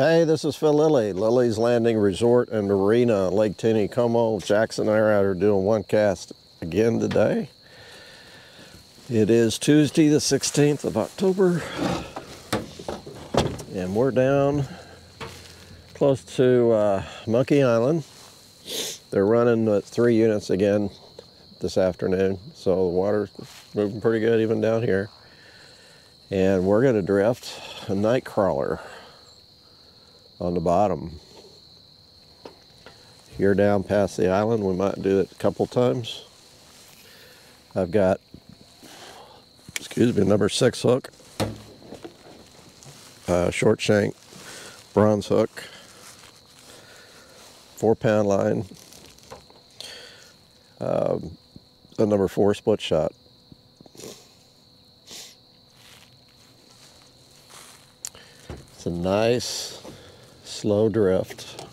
Hey, this is Phil Lilley, Lilley's Landing Resort and Marina, Lake Taneycomo. Jackson and I are out here doing one cast again today. It is Tuesday the 16th of October, and we're down close to Monkey Island. They're running 3 units again this afternoon, so the water's moving pretty good even down here. And we're going to drift a night crawler on the bottom. Here down past the island, we might do it a couple times. I've got, number 6 hook, short shank, bronze hook, 4-pound line, a number 4 split shot. It's a nice slow drift.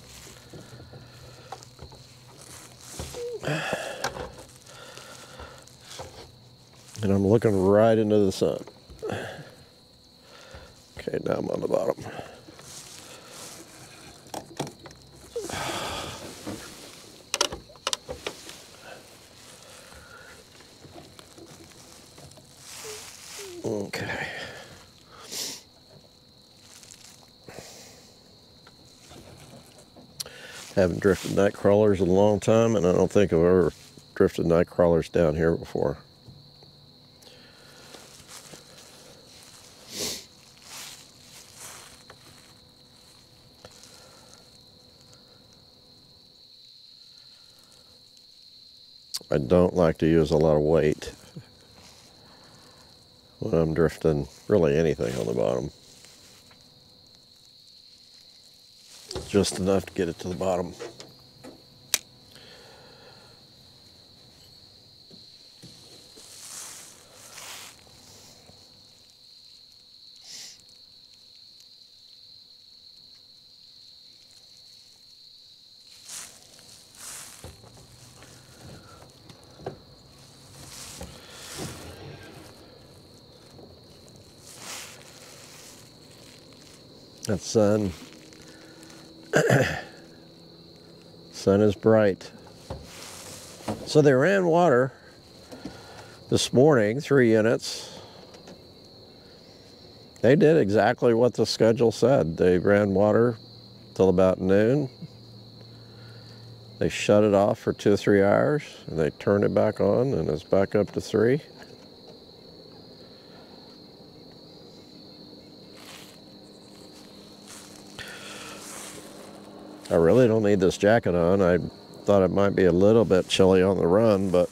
And I'm looking right into the sun. Okay, now I'm on the bottom. Okay. Haven't drifted night crawlers in a long time, and I don't think I've ever drifted night crawlers down here before. I don't like to use a lot of weight when I'm drifting really anything on the bottom. Just enough to get it to the bottom. That sun. Sun is bright. So they ran water this morning, 3 units. They did exactly what the schedule said. They ran water till about noon. They shut it off for 2 or 3 hours, and they turned it back on, and it's back up to 3. I really don't need this jacket on. I thought it might be a little bit chilly on the run, but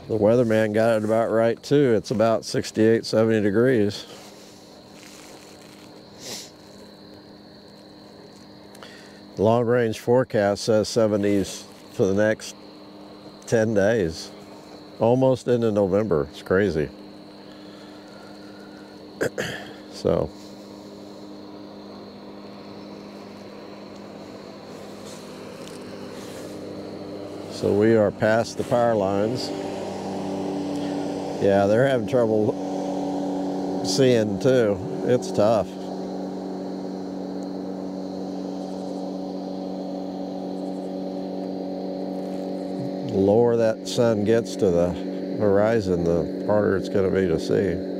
the weatherman got it about right too. It's about 68, 70 degrees. The long range forecast says 70s for the next 10 days. Almost into November. It's crazy. So we are past the power lines. Yeah, they're having trouble seeing too. It's tough. The lower that sun gets to the horizon, the harder it's going to be to see.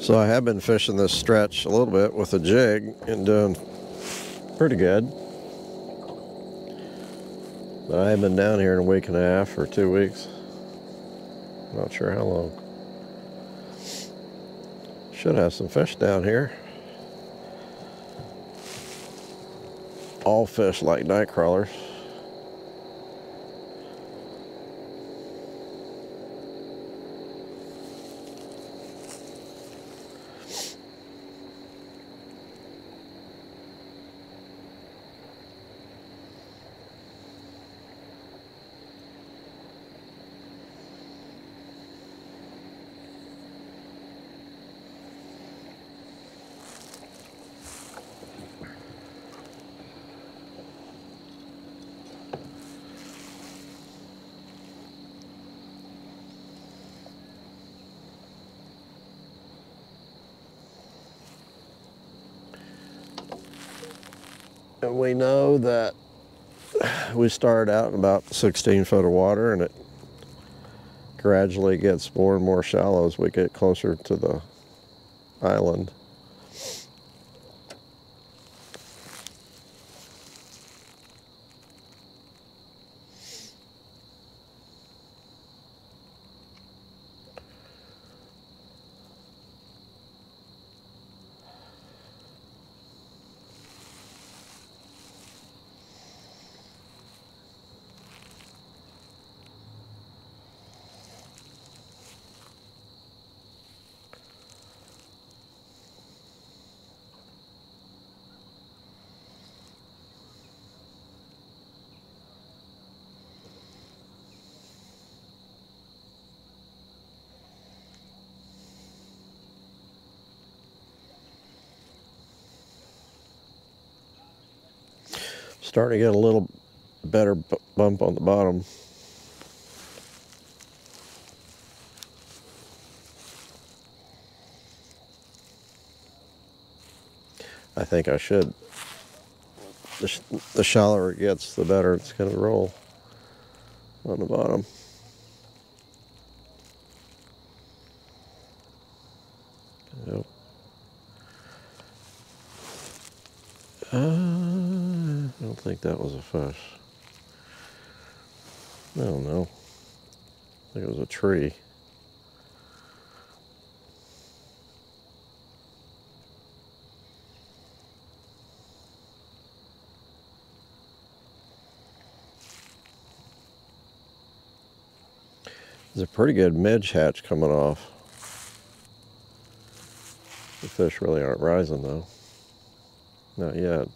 So I have been fishing this stretch a little bit with a jig and doing pretty good. But I have been down here in a week and a half or 2 weeks. Not sure how long. Should have some fish down here. All fish like night crawlers. And we know that we start out in about 16 foot of water, and it gradually gets more and more shallow as we get closer to the island. Starting to get a little better bump on the bottom. I think I should. The shallower it gets, the better it's going to roll on the bottom. Yep. I don't think that was a fish. I don't know. I think it was a tree. There's a pretty good midge hatch coming off. The fish really aren't rising though. Not yet.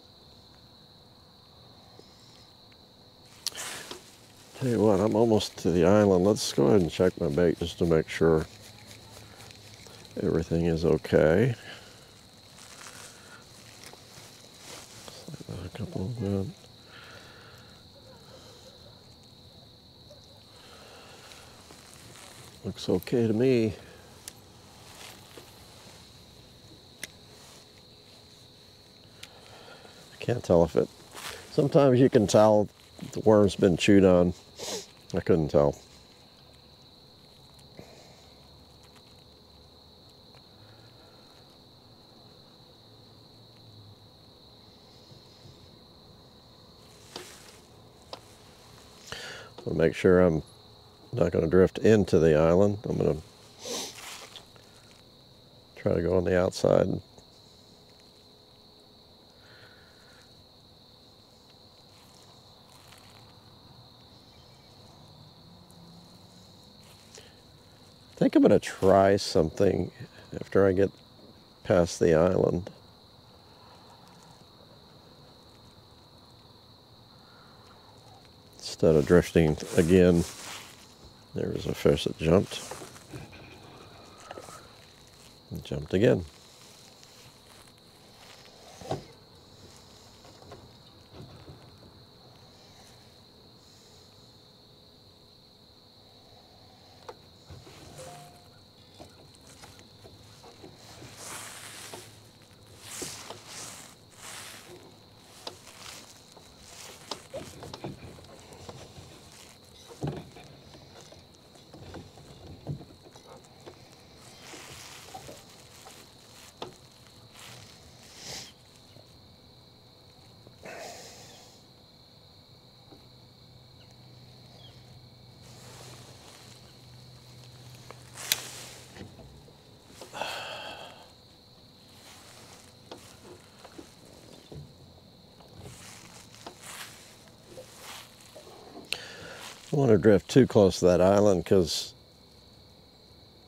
Tell you what, I'm almost to the island. Let's go ahead and check my bait just to make sure everything is okay. Slide that a couple of bit. Looks okay to me. I can't tell if it... Sometimes you can tell the worm's been chewed on. I couldn't tell. I'll make sure I'm not going to drift into the island. I'm going to try to go on the outside. I think I'm going to try something after I get past the island. Instead of drifting again. There was a fish that jumped. And jumped again. I don't want to drift too close to that island because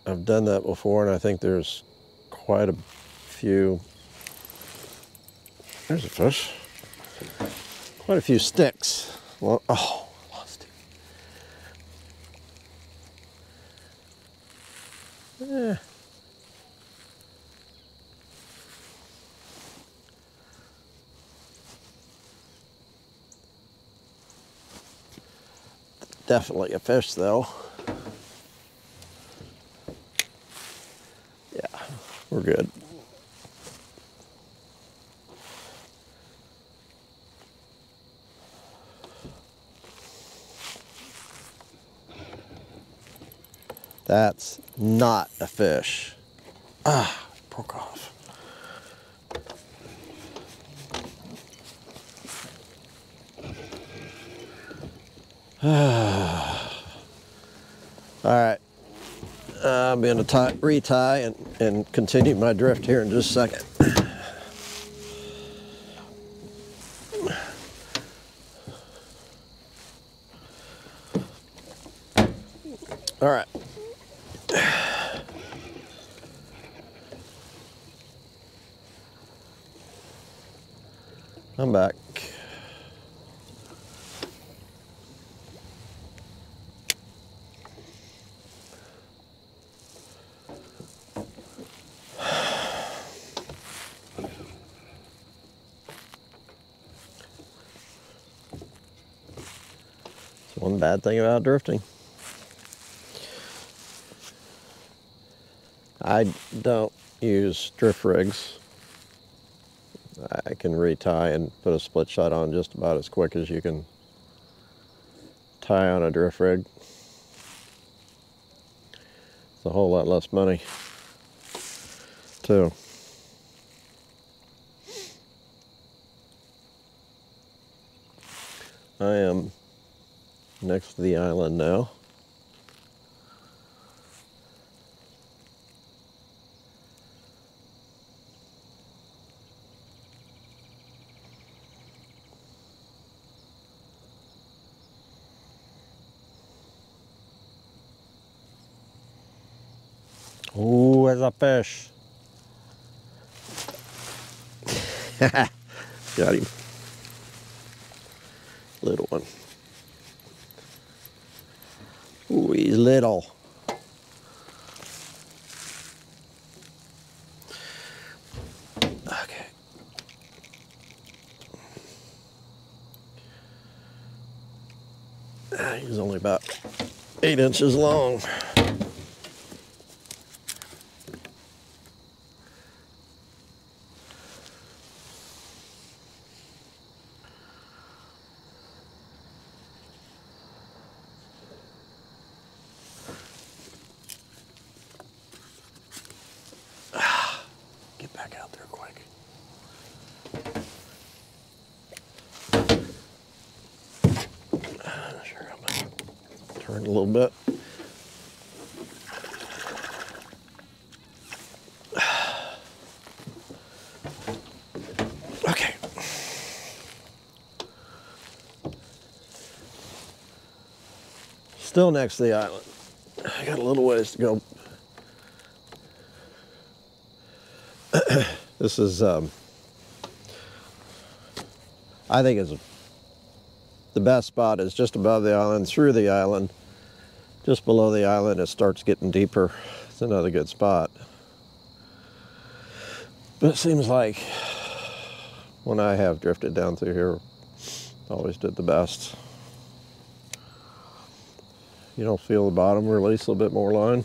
I've done that before, and I think there's quite a few. There's a fish. Quite a few sticks. Well, oh, lost it. Yeah. Definitely a fish, though. Yeah, we're good. That's not a fish. Ah, broke off. All right, I'm going to retie and continue my drift here in just a second. All right. I'm back. It's one bad thing about drifting. I don't use drift rigs. I can retie and put a split shot on just about as quick as you can tie on a drift rig. It's a whole lot less money, too. I am next to the island now. Ooh, there's a fish. Got him. Little one. Ooh, he's little. Okay. He's only about 8 inches long. Get back out there quick. Sure, I'm gonna turn a little bit. Okay. Still next to the island. I got a little ways to go. This is, I think it's the best spot is just above the island, through the island. Just below the island, it starts getting deeper. It's another good spot. But it seems like when I have drifted down through here, always did the best. You don't feel the bottom release a little bit more line.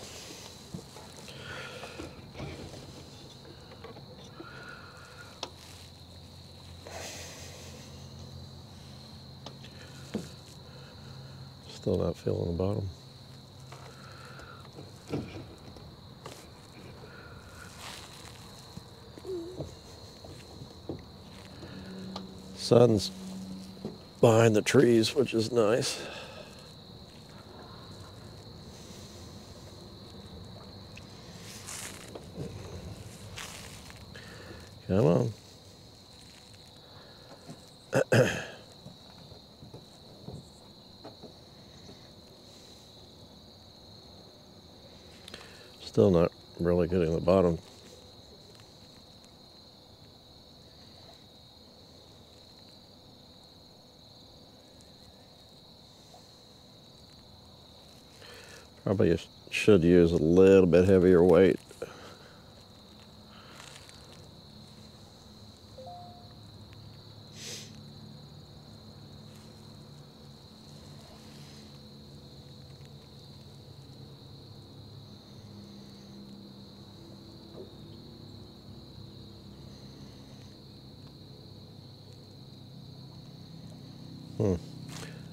Still not feeling the bottom. Sun's behind the trees, which is nice. Come on. Still not really getting the bottom. Probably should use a little bit heavier weight.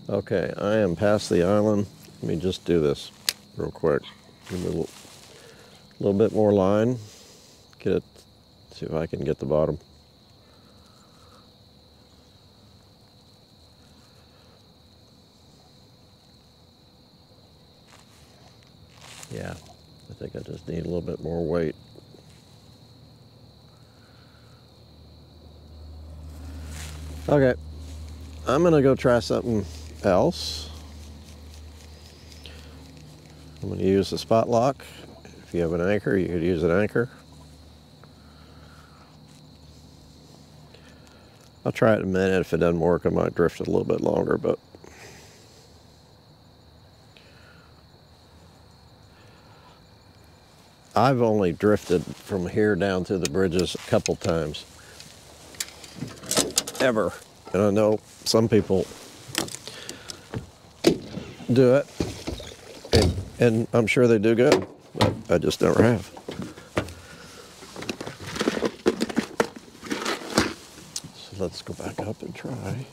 Okay, I am past the island. Let me just do this real quick. Give it a little bit more line. Get it, see if I can get the bottom. Yeah, I think I just need a little bit more weight. Okay, I'm gonna go try something else. I'm gonna use the spot lock. If you have an anchor, you could use an anchor. I'll try it in a minute. If it doesn't work, I might drift it a little bit longer, but I've only drifted from here down to the bridges a couple times. Ever. And I know some people do it, and I'm sure they do good, but I just never have. So let's go back up and try.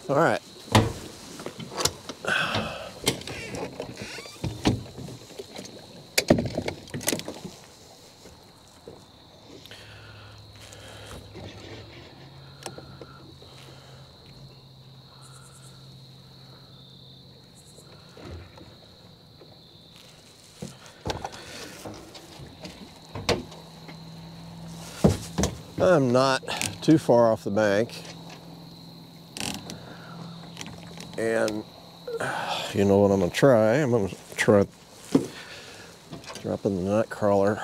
All right. I'm not too far off the bank. And you know what I'm gonna try? I'm gonna try dropping the nut crawler.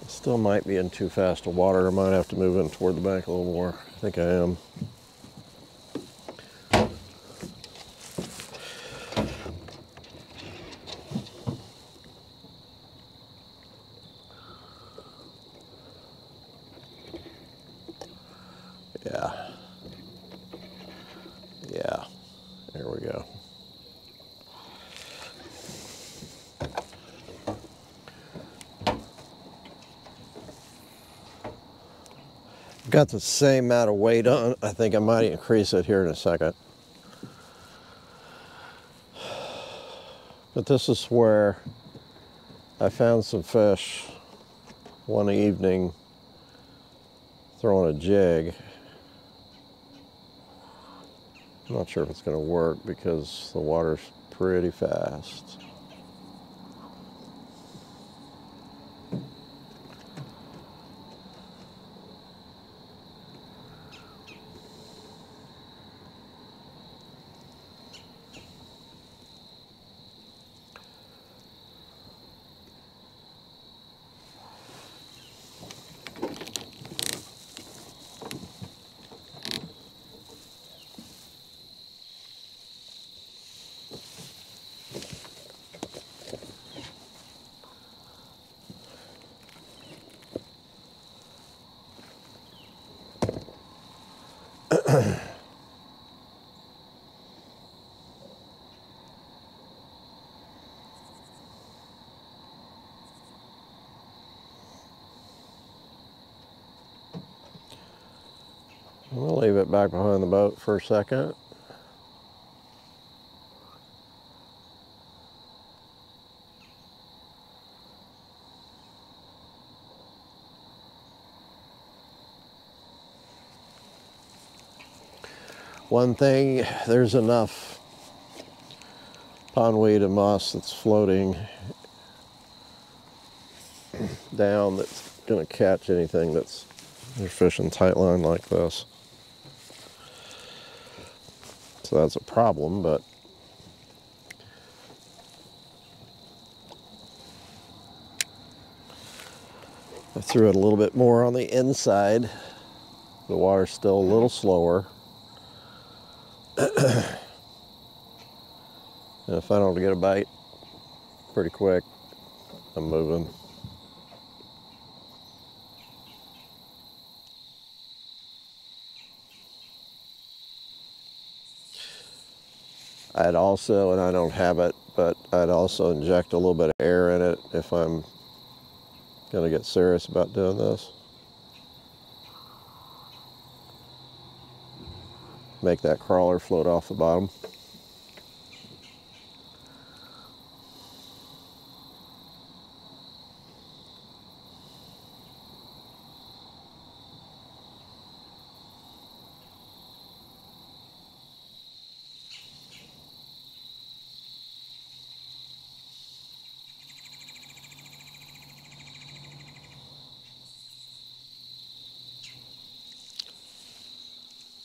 Still might be in too fast of water. I might have to move in toward the bank a little more. I think I am. Yeah. Yeah. There we go. Got the same amount of weight on. I think I might increase it here in a second. But this is where I found some fish one evening throwing a jig. I'm not sure if it's going to work because the water's pretty fast. We'll leave it back behind the boat for a second. One thing, there's enough pondweed and moss that's floating down that's going to catch anything that's they're fishing tight line like this. So that's a problem, but I threw it a little bit more on the inside. The water's still a little slower. And if I don't get a bite pretty quick, I'm moving. I'd also, and I don't have it, but I'd also inject a little bit of air in it if I'm going to get serious about doing this. Make that crawler float off the bottom.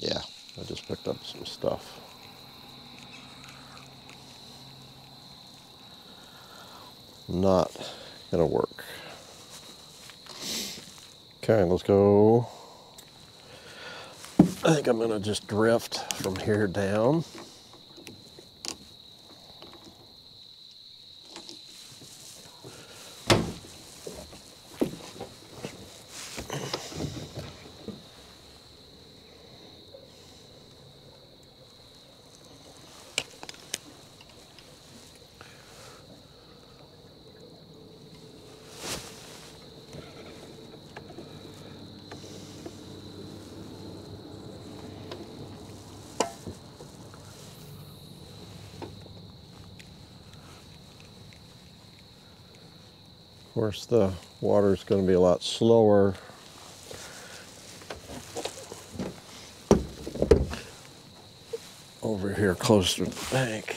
Yeah, I just picked up some stuff. Not gonna work. Okay, let's go. I think I'm gonna just drift from here down. Of course, the water's going to be a lot slower over here close to the bank.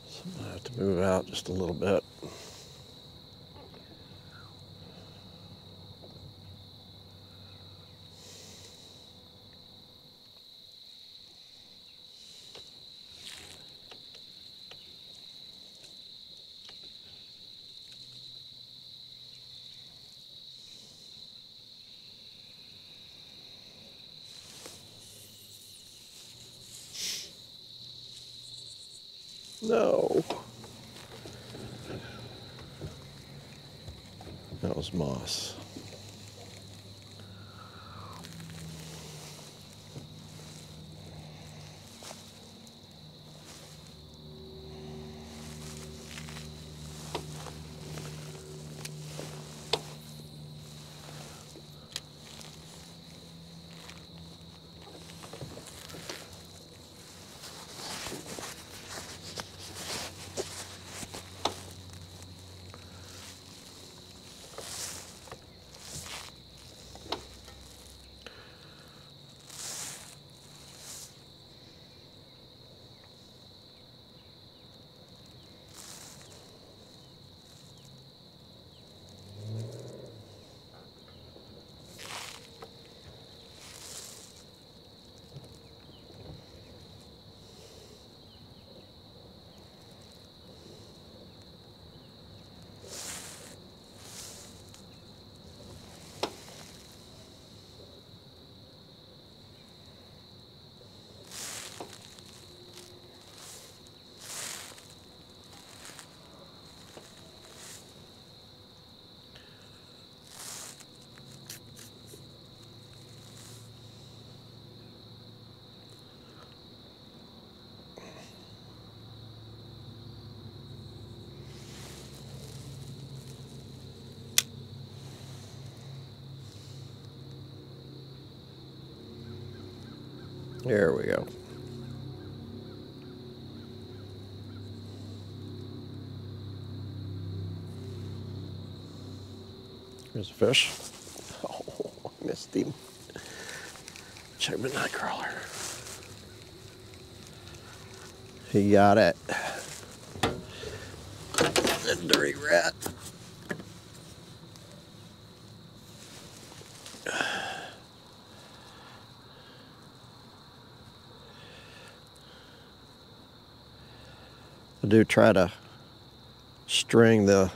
So I'm going to have to move out just a little bit. No. That was moss. There we go. Here's a fish. Oh, I missed him. check my night crawler. He got it. That dirty rat. I do try to string the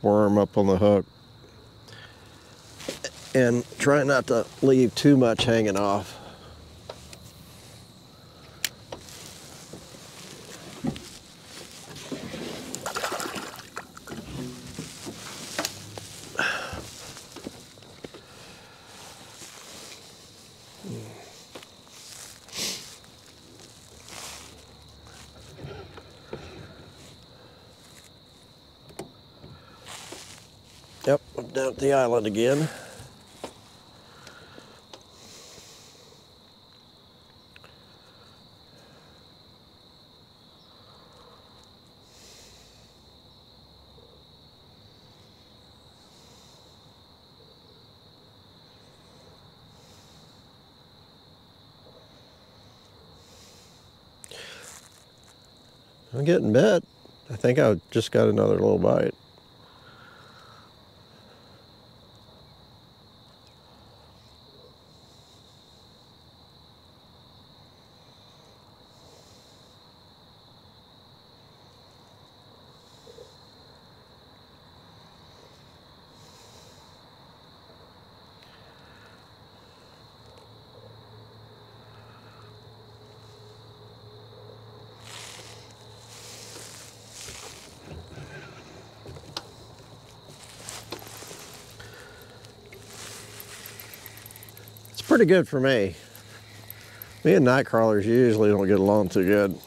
worm up on the hook and try not to leave too much hanging off. Yep, I'm down at the island again. I'm getting bit. I think I just got another little bite. Pretty good for me. Me and night crawlers usually don't get along too good.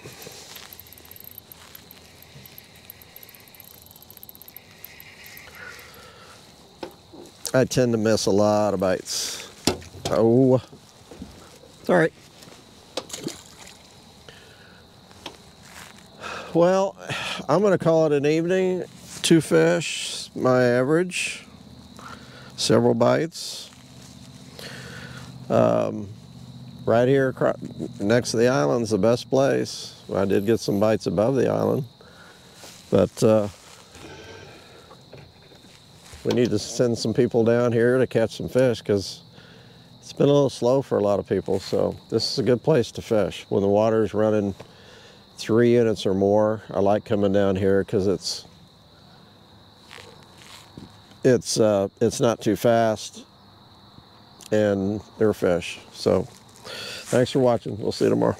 I tend to miss a lot of bites. Oh, it's all right. Well, I'm gonna call it an evening. 2 fish, my average. Several bites. Right here next to the island's the best place. I did get some bites above the island, but we need to send some people down here to catch some fish because it's been a little slow for a lot of people. So this is a good place to fish when the water's running 3 units or more. I like coming down here because it's not too fast. And they're fish. So thanks for watching. We'll see you tomorrow.